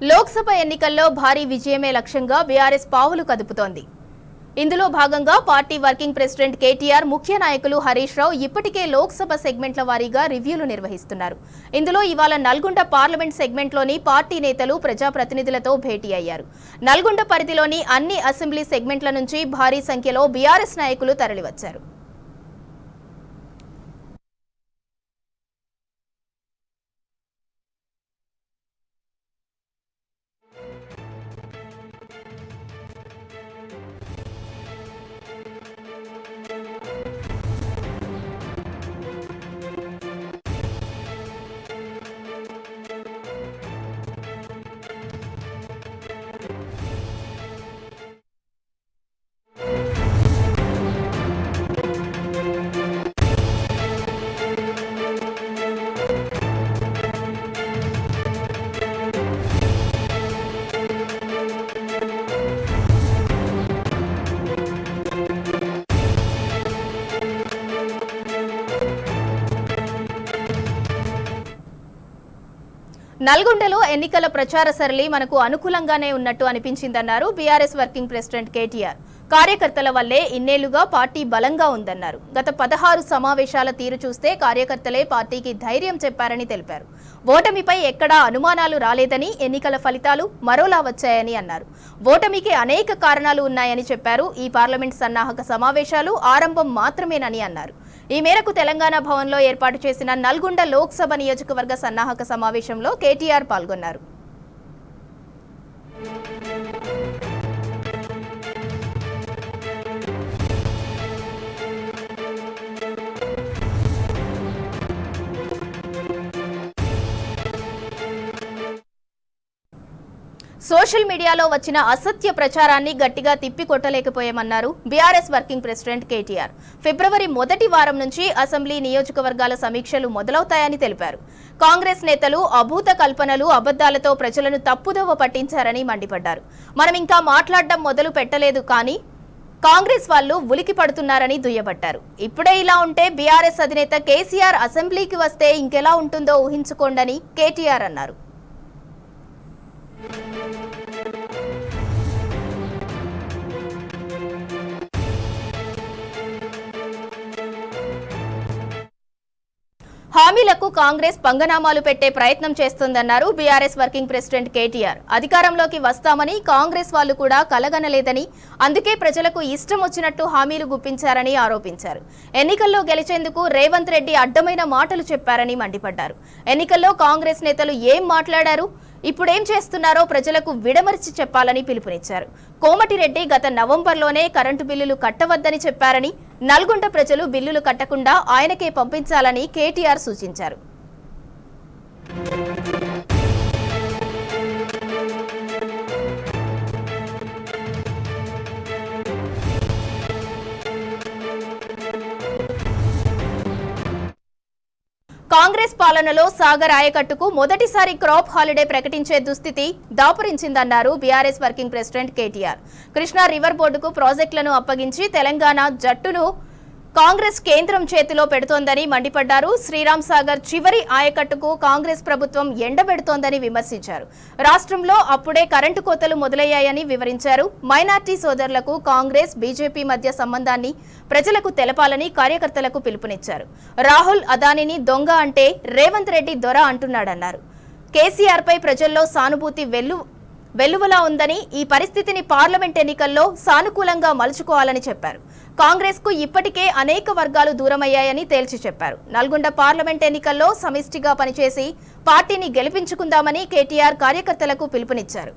లోక్సభ ఎన్నికల్లో భారీ విజయమే లక్ష్యంగా బీఆర్ఎస్ పావులు కదుపుతోంది. ఇందులో భాగంగా పార్టీ వర్కింగ్ ప్రెసిడెంట్ కేటీఆర్, ముఖ్య నాయకులు హరీష్ రావు ఇప్పటికే లోక్సభ సెగ్మెంట్ల వారీగా రివ్యూలు నిర్వహిస్తున్నారు. ఇందులో ఇవాళ నల్గొండ పార్లమెంట్ సెగ్మెంట్లోని పార్టీ నేతలు, ప్రజాప్రతినిధులతో భేటీ అయ్యారు. నల్గొండ పరిధిలోని అన్ని అసెంబ్లీ సెగ్మెంట్ల నుంచి భారీ సంఖ్యలో బీఆర్ఎస్ నాయకులు తరలివచ్చారు. నల్గొండలో ఎన్నికల ప్రచార సరళి మనకు అనుకూలంగానే ఉన్నట్టు అనిపించిందన్నారు బీఆర్ఎస్ వర్కింగ్ ప్రెసిడెంట్ కేటీఆర్. కార్యకర్తల వల్లే ఇన్నేళ్లుగా పార్టీ బలంగా ఉందన్నారు. గత 16 సమావేశాల తీరు చూస్తే కార్యకర్తలే పార్టీకి ధైర్యం చెప్పారని తెలిపారు. ఓటమిపై ఎక్కడా అనుమానాలు రాలేదని, ఎన్నికల ఫలితాలు మరోలా వచ్చాయని అన్నారు. ఓటమికి అనేక కారణాలు ఉన్నాయని చెప్పారు. ఈ పార్లమెంట్ సన్నాహక సమావేశాలు ఆరంభం మాత్రమేనని అన్నారు. ఈ మేరకు తెలంగాణ భవన్లో ఏర్పాటు చేసిన నల్గొండ లోక్సభ నియోజకవర్గ సన్నాహక సమావేశంలో కేటీఆర్ పాల్గొన్నారు. సోషల్ మీడియాలో వచ్చిన అసత్య ప్రచారాన్ని గట్టిగా తిప్పికొట్టలేకపోయామన్నారు బీఆర్ఎస్ వర్కింగ్ ప్రెసిడెంట్ కేటీఆర్. ఫిబ్రవరి మొదటి వారం నుంచి అసెంబ్లీ నియోజకవర్గాల సమీక్షలు మొదలవుతాయని తెలిపారు. కాంగ్రెస్ నేతలు అభూత కల్పనలు, అబద్దాలతో ప్రజలను తప్పుదోవ పట్టించారని మండిపడ్డారు. మనం ఇంకా మాట్లాడడం మొదలు పెట్టలేదు, కానీ కాంగ్రెస్ వాళ్ళు ఉలికి పడుతున్నారని దుయ్యబట్టారు. ఇప్పుడే ఇలా ఉంటే బీఆర్ఎస్ అధినేత కేసీఆర్ అసెంబ్లీకి వస్తే ఇంకెలా ఉంటుందో ఊహించుకోండని కేటీఆర్ అన్నారు. హామీలకు కాంగ్రెస్ పంగనామాలు పెట్టే ప్రయత్నం చేస్తోందన్నారు బీఆర్ఎస్ వర్కింగ్ ప్రెసిడెంట్ కేటీఆర్. అధికారంలోకి వస్తామని కాంగ్రెస్ వాళ్ళు కూడా కలగనలేదని, అందుకే ప్రజలకు ఇష్టం వచ్చినట్టు హామీలు గుప్పించారని ఆరోపించారు. ఎన్నికల్లో గెలిచేందుకు రేవంత్ రెడ్డి అడ్డమైన మాటలు చెప్పారని మండిపడ్డారు. ఎన్నికల్లో కాంగ్రెస్ నేతలు ఏం మాట్లాడారు, ఇప్పుడేం చేస్తున్నారో ప్రజలకు విడమర్చి చెప్పాలని పిలుపునిచ్చారు. కోమటిరెడ్డి గత నవంబర్లోనే కరెంటు బిల్లులు కట్టవద్దని చెప్పారని, నల్గొండ ప్రజలు బిల్లులు కట్టకుండా ఆయనకే పంపించాలని కేటీఆర్ సూచించారు. కాంగ్రెస్ పాలనలో సాగర్ ఆయకట్టుకు మొదటిసారి క్రాప్ హాలిడే ప్రకటించే దుస్థితి దాపురించిందన్నారు BRS working president KTR. Krishna river బోర్డుకు ప్రాజెక్టులను అప్పగించి తెలంగాణ జట్టును కాంగ్రెస్ కేంద్రం చేతిలో పెడుతోందని మండిపడ్డారు. శ్రీరామ్ సాగర్ చివరి ఆయకట్టుకు కాంగ్రెస్ ప్రభుత్వం ఎండబెడుతోందని విమర్శించారు. రాష్ట్రంలో అప్పుడే కరెంటు కోతలు మొదలయ్యాయని వివరించారు. మైనార్టీ సోదరులకు కాంగ్రెస్, బీజేపీ మధ్య సంబంధాన్ని ప్రజలకు తెలపాలని కార్యకర్తలకు పిలుపునిచ్చారు. రాహుల్ అదానిని దొంగ అంటే రేవంత్ రెడ్డి దొర అంటున్నాడన్నారు. కేసీఆర్ పై ప్రజల్లో సానుభూతి వెల్లువలా ఉందని, ఈ పరిస్థితిని పార్లమెంట్ ఎన్నికల్లో సానుకూలంగా మలుచుకోవాలని చెప్పారు. కాంగ్రెస్ కు ఇప్పటికే అనేక వర్గాలు దూరమయ్యాయని తేల్చి చెప్పారు. నల్గొండ పార్లమెంట్ ఎన్నికల్లో సమిష్టిగా పనిచేసి పార్టీని గెలిపించుకుందామని కేటీఆర్ కార్యకర్తలకు పిలుపునిచ్చారు.